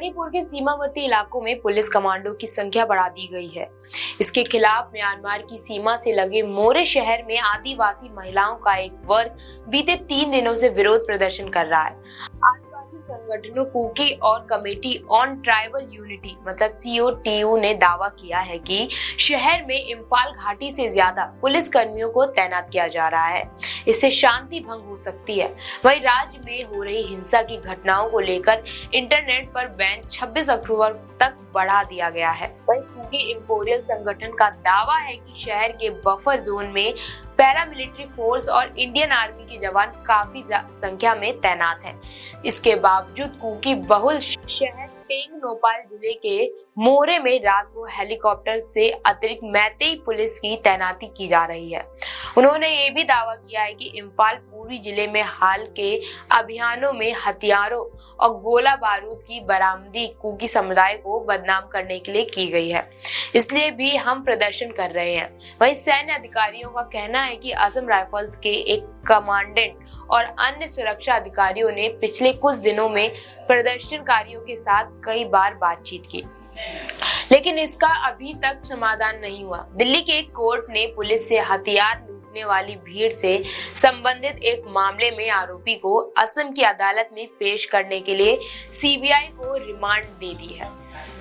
मणिपुर के सीमावर्ती इलाकों में पुलिस कमांडो की संख्या बढ़ा दी गई है। इसके खिलाफ म्यांमार की सीमा से लगे मोरे शहर में आदिवासी महिलाओं का एक वर्ग बीते 3 दिनों से विरोध प्रदर्शन कर रहा है। आदिवासी संगठनों कुकी और कमेटी ऑन ट्राइबल यूनिटी मतलब COTU ने दावा किया है कि शहर में इम्फाल घाटी से ज्यादा पुलिस कर्मियों को तैनात किया जा रहा है। इससे शांति भंग हो सकती है। वहीं राज्य में हो रही हिंसा की घटनाओं को लेकर इंटरनेट पर बैन 26 अक्टूबर तक बढ़ा दिया गया है। वहीं कुकी इंपोरियल संगठन का दावा है कि शहर के बफर जोन में पैरामिलिट्री फोर्स और इंडियन आर्मी के जवान काफी संख्या में तैनात हैं। इसके बावजूद कुकी बहुल शहर टेंगनोपाल जिले के मोरे में रात को हेलीकॉप्टर से अतिरिक्त मैतेई पुलिस की तैनाती की जा रही है। उन्होंने ये भी दावा किया है कि इम्फाल पूर्वी जिले में हाल के अभियानों में हथियारों और गोला बारूद की बरामदी कुकी समुदाय को बदनाम करने के लिए की गई है, इसलिए भी हम प्रदर्शन कर रहे हैं। वहीं सैन्य अधिकारियों का कहना है कि असम राइफल्स के एक कमांडेंट और अन्य सुरक्षा अधिकारियों ने पिछले कुछ दिनों में प्रदर्शनकारियों के साथ कई बार बातचीत की, लेकिन इसका अभी तक समाधान नहीं हुआ। दिल्ली के एक कोर्ट ने पुलिस से हथियार लूटने वाली भीड़ से संबंधित एक मामले में आरोपी को असम की अदालत में पेश करने के लिए CBI को रिमांड दे दी है।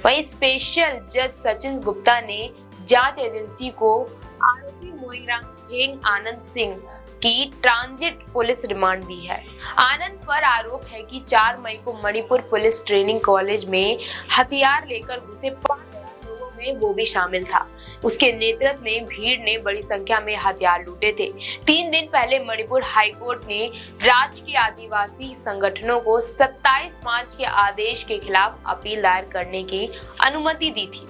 वहीं स्पेशल जज सचिन गुप्ता ने जांच एजेंसी को आरोपी मोइरांग आनंद सिंह की ट्रांजिट पुलिस रिमांड दी है। आनंद पर आरोप है कि 4 मई को मणिपुर पुलिस ट्रेनिंग कॉलेज में हथियार लेकर घुसे 5,000 लोगों में वो भी शामिल था। उसके नेतृत्व में भीड़ ने बड़ी संख्या में हथियार लूटे थे। 3 दिन पहले मणिपुर हाईकोर्ट ने राज्य के आदिवासी संगठनों को 27 मार्च के आदेश के खिलाफ अपील दायर करने की अनुमति दी थी।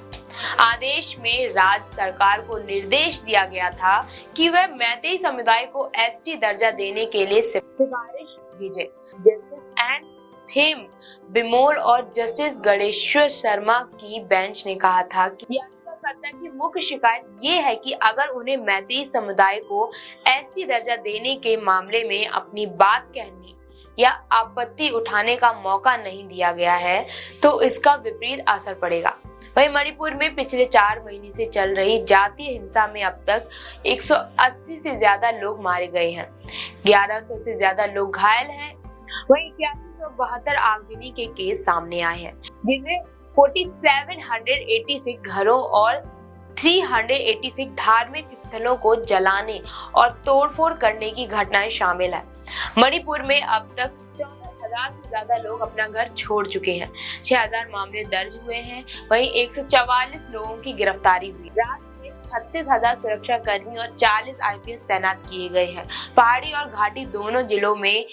आदेश में राज्य सरकार को निर्देश दिया गया था कि वह मैतेई समुदाय को ST दर्जा देने के लिए सिफारिश भेजे। जस्टिस एन थेम बिमोल और जस्टिस गणेश्वर शर्मा की बेंच ने कहा था कि याचिकाकर्ता की मुख्य शिकायत ये है कि अगर उन्हें मैतेई समुदाय को ST दर्जा देने के मामले में अपनी बात कहने या आपत्ति उठाने का मौका नहीं दिया गया है तो इसका विपरीत असर पड़ेगा। वहीं मणिपुर में पिछले 4 महीने से चल रही जातीय हिंसा में अब तक 180 से ज्यादा लोग मारे गए हैं, 1100 से ज्यादा लोग घायल हैं। वहीं 8172 आगजनी के केस सामने आए हैं, जिनमें 4786 घरों और 386 धार्मिक स्थलों को जलाने और तोड़फोड़ करने की घटनाएं शामिल है। मणिपुर में अब तक 14,000 से ज्यादा लोग अपना घर छोड़ चुके हैं। 6,000 मामले दर्ज हुए हैं। वहीं 144 लोगों की गिरफ्तारी हुई। राज्य में 36,000 सुरक्षा कर्मी और 40 IPS तैनात किए गए हैं। पहाड़ी और घाटी दोनों जिलों में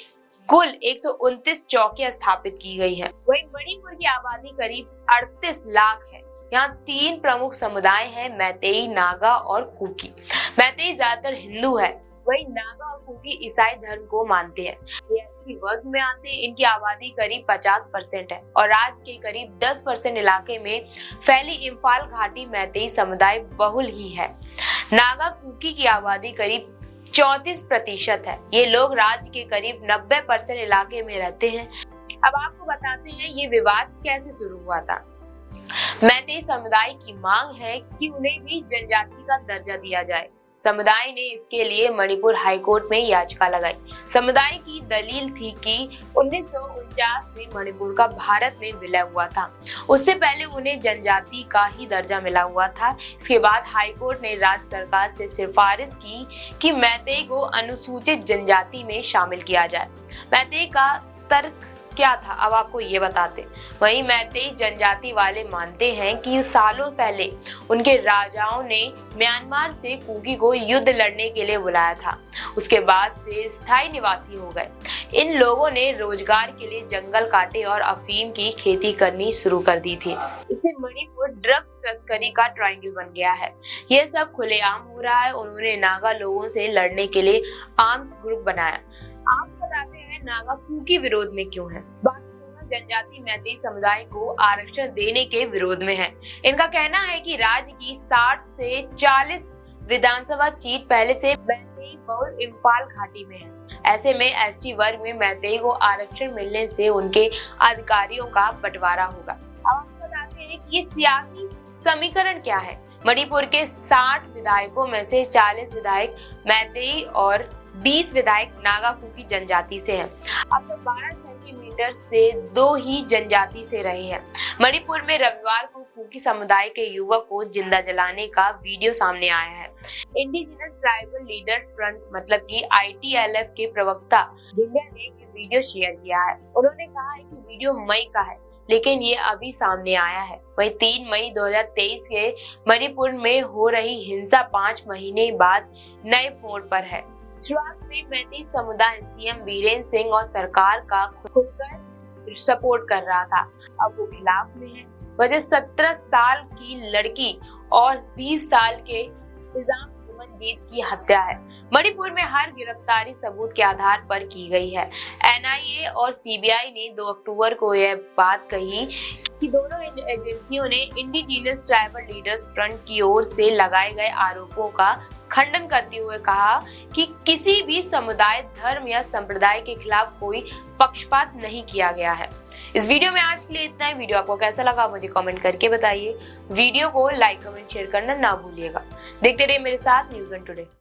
कुल 129 चौकियां स्थापित की गई हैं। वहीं मणिपुर की आबादी करीब 38 लाख है। यहाँ 3 प्रमुख समुदाय हैं, मैतेई, नागा और कुकी। मैतेई ज्यादातर हिंदू है, वहीं नागा और कुकी ईसाई धर्म को मानते हैं। ये ST वर्ग में आते हैं। इनकी आबादी करीब 50% है और राज्य के करीब 10% इलाके में फैली इम्फाल घाटी मैतेई समुदाय बहुल ही है। नागा कुकी की आबादी करीब 34% है। ये लोग राज्य के करीब 90% इलाके में रहते हैं। अब आपको बताते हैं ये विवाद कैसे शुरू हुआ था। मैतेई समुदाय की मांग है कि उन्हें भी जनजाति का दर्जा दिया जाए। समुदाय ने इसके लिए मणिपुर हाईकोर्ट में याचिका लगाई। समुदाय की दलील थी कि 1949 में मणिपुर का भारत में विलय हुआ था। उससे पहले उन्हें जनजाति का ही दर्जा मिला हुआ था। इसके बाद हाईकोर्ट ने राज्य सरकार से सिफारिश की कि मैतेई को अनुसूचित जनजाति में शामिल किया जाए। मैतेई का तर्क क्या था, अब आपको ये बताते। वहीं मैतेई जनजाति वाले मानते हैं कि सालों पहले उनके राजाओं ने म्यांमार से कुकी को युद्ध लड़ने के लिए बुलाया था। उसके बाद से स्थायी निवासी हो गए। इन लोगों ने रोजगार के लिए जंगल काटे और अफीम की खेती करनी शुरू कर दी थी। इससे मणिपुर ड्रग तस्करी का ट्रायंगल बन गया है। यह सब खुलेआम हो रहा है। उन्होंने नागा लोगों से लड़ने के लिए आर्म्स ग्रुप बनाया। आप बताते हैं नागा कुकी विरोध में क्यों है। बाकी दोनों जनजाति मैतेई समुदाय को आरक्षण देने के विरोध में है। इनका कहना है कि राज्य की 60 से 40 विधानसभा सीट पहले से मैतेई बहुल इम्फाल घाटी में है। ऐसे में ST वर्ग में मैतेई को आरक्षण मिलने से उनके अधिकारियों का बंटवारा होगा। ये सियासी समीकरण क्या है? मणिपुर के 60 विधायकों में से 40 विधायक मैतेई और 20 विधायक नागा कुकी जनजाति से हैं। अब तक 12 सेंटीमीटर से 2 ही जनजाति से रहे हैं। मणिपुर में रविवार को कुकी समुदाय के युवक को जिंदा जलाने का वीडियो सामने आया है। इंडिजिनस ट्राइबल लीडर फ्रंट मतलब कि ITLF के प्रवक्ता ढिंडिया ने ये वीडियो शेयर किया है। उन्होंने कहा है कि वीडियो मई का है, लेकिन ये अभी सामने आया है। वहीं 3 मई 2023 के मणिपुर में हो रही हिंसा 5 महीने बाद नए मोड़ पर है। शुरुआत में मैतेई समुदाय CM बीरेन्द्र सिंह और सरकार का खुलकर सपोर्ट कर रहा था, अब वो खिलाफ में है। वजह 17 साल की लड़की और 20 साल के निजाम जीत की हत्या है। मणिपुर में हर गिरफ्तारी सबूत के आधार पर की गई है। NIA और CBI ने 2 अक्टूबर को यह बात कही कि दोनों एजेंसियों ने इंडिजिनस ट्राइबल लीडर्स फ्रंट की ओर से लगाए गए आरोपों का खंडन करते हुए कहा कि किसी भी समुदाय, धर्म या संप्रदाय के खिलाफ कोई पक्षपात नहीं किया गया है। इस वीडियो में आज के लिए इतना ही। वीडियो आपको कैसा लगा मुझे कमेंट करके बताइए। वीडियो को लाइक, कमेंट, शेयर करना ना भूलिएगा। देखते रहिए मेरे साथ न्यूज़ 1 टुडे।